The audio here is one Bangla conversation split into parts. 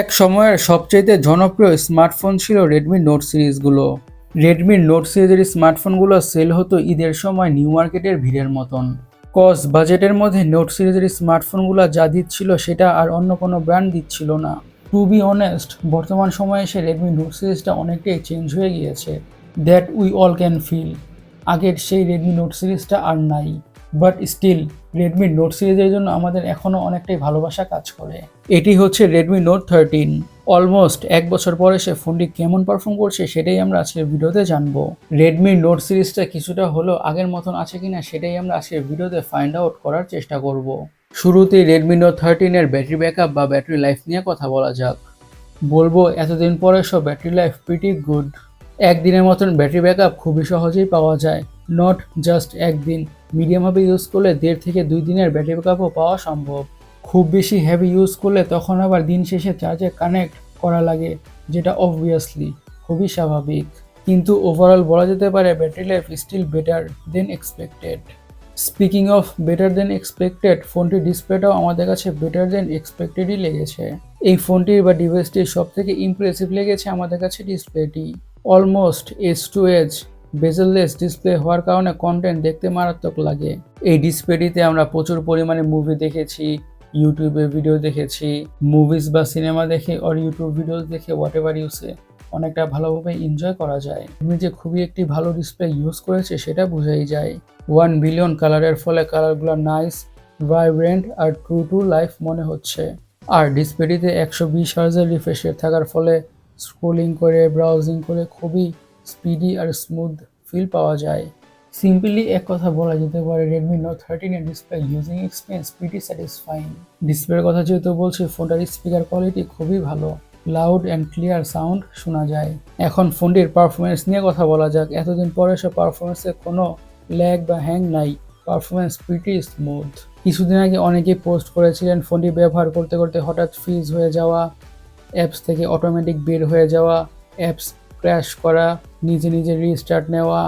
এক সময়ের সবচেয়ে জনপ্রিয় স্মার্টফোন ছিল রেডমি নোট সিরিজগুলো। রেডমি নোট সিরিজের স্মার্টফোনগুলো সেল হতো ঈদের সময় নিউ মার্কেটের ভিড়ের মতন। বাজেটের মধ্যে নোট সিরিজের স্মার্টফোনগুলো যা দিচ্ছিল সেটা আর অন্য কোনো ব্র্যান্ড দিচ্ছিল না। টু বি অনেস্ট, বর্তমান সময়ে এসে রেডমি নোট সিরিজটা অনেকটাই চেঞ্জ হয়ে গিয়েছে। That we all can feel. আগের সেই রেডমি নোট সিরিজটা আর নাই, বাট স্টিল রেডমি নোট সিরিজের জন্য আমাদের এখনও অনেকটাই ভালোবাসা কাজ করে। এটি হচ্ছে রেডমি নোট 13। অলমোস্ট এক বছর পরে সে ফোনটি কেমন পারফর্ম করছে সেটাই আমরা আজকের ভিডিওতে জানবো। রেডমি নোট সিরিজটা কিছুটা হলেও আগের মতন আছে কিনা সেটাই আমরা আজকের ভিডিওতে ফাইন্ড আউট করার চেষ্টা করব। শুরুতেই রেডমি নোট 13 এর ব্যাটারি ব্যাকআপ বা ব্যাটারি লাইফ নিয়ে কথা বলা যাক। বলবো এতদিন পরে সব ব্যাটারি লাইফ প্রিটি গুড। একদিনের মতন ব্যাটারি ব্যাকআপ খুবই সহজেই পাওয়া যায়। নট জাস্ট একদিন, মিডিয়ামভাবে ইউজ করলে 1.5 থেকে 2 দিনের ব্যাটারি ব্যাকআপও পাওয়া সম্ভব। খুব বেশি হেভি ইউজ করলে তখন আবার দিন শেষে চার্জে কানেক্ট করা লাগে, যেটা অবভিয়াসলি খুবই স্বাভাবিক। কিন্তু ওভারঅল বলা যেতে পারে battery life still better than expected. Speaking of better than expected, ফোনটির ডিসপ্লেটাও আমাদের কাছে বেটার দেন এক্সপেক্টেডই লেগেছে। এই ফোনটির বা ডিভাইসটির সব থেকে ইমপ্রেসিভ লেগেছে আমাদের কাছে ডিসপ্লেটি। Almost edge to edge bezelless display হওয়ার কারণে কন্টেন্ট দেখতে মারাত্মক লাগে। এই ডিসপ্লেটিতে আমরা প্রচুর পরিমাণে মুভি দেখেছি, ইউটিউবে ভিডিও দেখেছি, মুভিজ বা সিনেমা দেখে আর ইউটিউব ভিডিও দেখে হোয়াট এভার ইউসে অনেকটা ভালোভাবে এনজয় করা যায়। তুমি যে খুবই একটি ভালো ডিসপ্লে ইউজ করেছে সেটা বোঝাই যায়। 1 বিলিয়ন কালারের ফলে কালারগুলো নাইস, ভাইব্রেন্ট আর ট্রু টু লাইফ মনে হচ্ছে। আর ডিসপ্লেটিতে 120 হার্জের রিফ্রেশ রেট থাকার ফলে স্ক্রোলিং করে ব্রাউজিং করে খুবই স্পিডি আর স্মুথ ফিল পাওয়া যায়। সিম্পলি এক কথা বলা যেতে পারে রেডমি নোট 13 এর display using experience pretty satisfying. ডিসপ্লের কথা যেহেতু বলছি, ফোনটার স্পিকার কোয়ালিটি খুবই ভালো, লাউড অ্যান্ড ক্লিয়ার সাউন্ড শোনা যায়। এখন ফোনটির পারফরমেন্স নিয়ে কথা বলা যাক। এতদিন পরে সব পারফরমেন্সে কোনো ল্যাগ বা হ্যাং নাই, পারফরমেন্স প্রিটি স্মুথ। কিছুদিন আগে অনেকেই পোস্ট করেছিলেন ফোনটি ব্যবহার করতে করতে হঠাৎ ফ্রিজ হয়ে যাওয়া, অ্যাপস থেকে অটোমেটিক বের হয়ে যাওয়া, অ্যাপস ক্র্যাশ করা, নিজে নিজে রিস্টার্ট নেওয়া,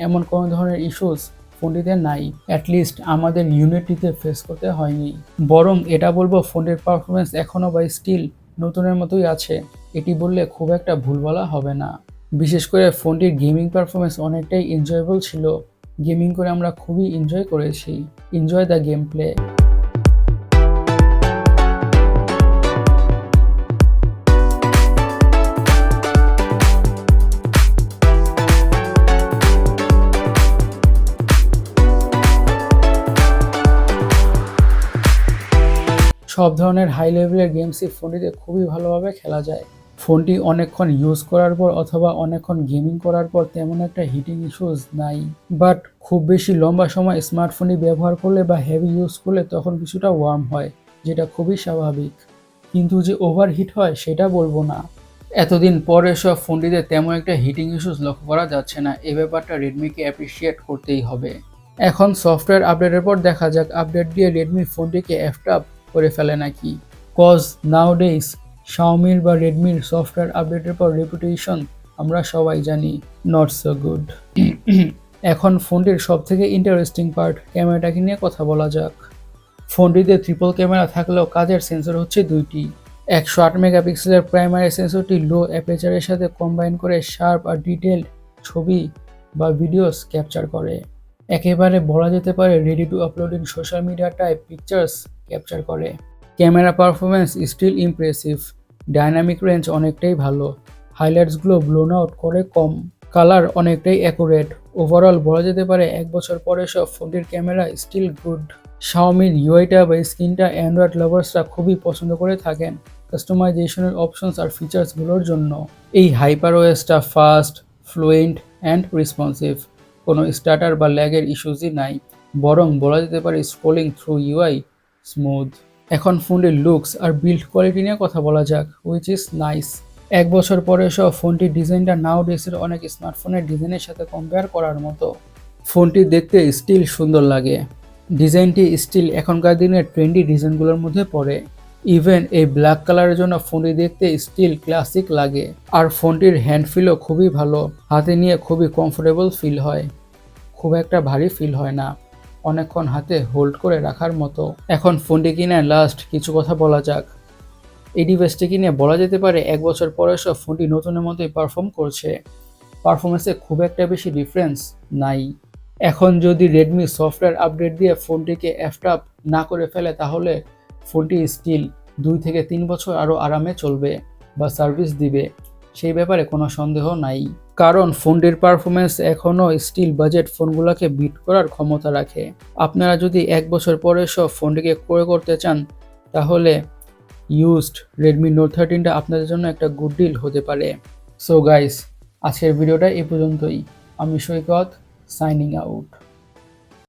এমন কোনো ধরনের ইস্যুস ফোনটিতে নাই। অ্যাটলিস্ট আমাদের ইউনিটিতে ফেস করতে হয়নি। বরং এটা বলবো ফোনটির পারফরমেন্স এখনও বা স্টিল নতুনের মতোই আছে, এটি বললে খুব একটা ভুল বলা হবে না। বিশেষ করে ফোনটির গেমিং পারফরমেন্স অনেকটাই এনজয়েবল ছিল। গেমিং করে আমরা খুবই এনজয় করেছি। Enjoy the game play. সব ধরনের হাই লেভেলের গেমসই ফোনটিতে খুবই ভালোভাবে খেলা যায়। ফোনটি অনেকক্ষণ ইউজ করার পর অথবা অনেকক্ষণ গেমিং করার পর তেমন একটা হিটিং ইস্যুস নাই। বাট খুব বেশি লম্বা সময় স্মার্টফোনটি ব্যবহার করলে বা হেভি ইউজ করলে তখন কিছুটা ওয়ার্ম হয়, যেটা খুবই স্বাভাবিক। কিন্তু যে ওভারহিট হয় সেটা বলবো না। এতদিন পরে সব ফোনটিতে তেমন একটা হিটিং ইস্যুস লক্ষ্য করা যাচ্ছে না। এই ব্যাপারটা রেডমিকে অ্যাপ্রিসিয়েট করতেই হবে। এখন সফটওয়্যার আপডেটের পর দেখা যাক আপডেট দিয়ে রেডমি ফোনটিকে এফটাপ করে ফেলে নাকি। নাওডেইস শাওমির বা রেডমির সফটওয়্যার আপডেটের পর রেপুটেশন আমরা সবাই জানি নট সো গুড। এখন ফোনটির সব থেকে ইন্টারেস্টিং পার্ট ক্যামেরাটাকে নিয়ে কথা বলা যাক। ফোনটিতে ট্রিপল ক্যামেরা থাকলেও কাজের সেন্সর হচ্ছে 2টি। 108 মেগাপিক্সেলের প্রাইমারি সেন্সরটি লো অ্যাপারচারের সাথে কম্বাইন করে শার্প আর ডিটেলড ছবি বা ভিডিওস ক্যাপচার করে। একেবারে বলা যেতে পারে ready to upload in social media type pictures capture করে। Camera performance still impressive, dynamic range অনেকটাই ভালো, হাইলাইটসগুলো ব্লোন আউট করে কম, কালার অনেকটাই অ্যাকুরেট। ওভারঅল বলা যেতে পারে এক বছর পরে সব ফোনটির ক্যামেরা স্টিল গুড। শাওমির ইউআইটা বা স্ক্রিনটা অ্যান্ড্রয়েড লাভার্সরা খুবই পছন্দ করে থাকেন কাস্টমাইজেশনের অপশনস আর ফিচার্সগুলোর জন্য। এই হাইপার ওএসটা ফাস্ট, ফ্লুয়েন্ট অ্যান্ড রেসপন্সিভ, কোনো স্টার্টার বা ল্যাগের ইস্যুসই নাই, বরং বলা যেতে পারে স্ক্রোলিং থ্রু ইউআই স্মুথ। এখন ফোনটির লুকস আর বিল্ড কোয়ালিটি নিয়ে কথা বলা যাক, হুইচ ইজ নাইস। এক বছর পরে সব ফোনটির ডিজাইনটা নাওডেসের অনেক স্মার্টফোনের ডিজাইনের সাথে কম্পেয়ার করার মতো। ফোনটি দেখতে স্টিল সুন্দর লাগে, ডিজাইনটি স্টিল এখনকার দিনের ট্রেন্ডি ডিজাইনগুলোর মধ্যে পড়ে। ইভেন এই ব্ল্যাক কালারের জন্য ফোনটি দেখতে স্টিল ক্লাসিক লাগে। আর ফোনটির হ্যান্ড ফিলও খুবই ভালো, হাতে নিয়ে খুবই কমফোর্টেবল ফিল হয়, খুব একটা ভারী ফিল হয় না, অনেকক্ষণ হাতে হোল্ড করে রাখার মতো। এখন ফোনটি কিনে লাস্ট কিছু কথা বলা যাক। এই ডিভাইসটি কিনে বলা যেতে পারে 1 বছর পরে সব ফোনটি নতুনের মতোই পারফর্ম করছে। পারফরমেন্সে খুব একটা বেশি ডিফারেন্স নাই। এখন যদি রেডমি সফটওয়্যার আপডেট দিয়ে ফোনটিকে এফটাপ না করে ফেলে তাহলে ফোনটি স্টিল 2 থেকে 3 বছর আরও আরামে চলবে বা সার্ভিস দিবে, সেই ব্যাপারে কোনো সন্দেহ নাই। কারণ ফোনটির পারফরমেন্স এখনও স্টিল বাজেট ফোনগুলোকে বিট করার ক্ষমতা রাখে। আপনারা যদি 1 বছর পরে সব ফোনটিকে ক্রয় করতে চান তাহলে ইউজড রেডমি নোট 13টা আপনাদের জন্য একটা গুড ডিল হতে পারে। সো গাইস, আজকের ভিডিওটা এই পর্যন্তই। আমি সৈকত, সাইনিং আউট।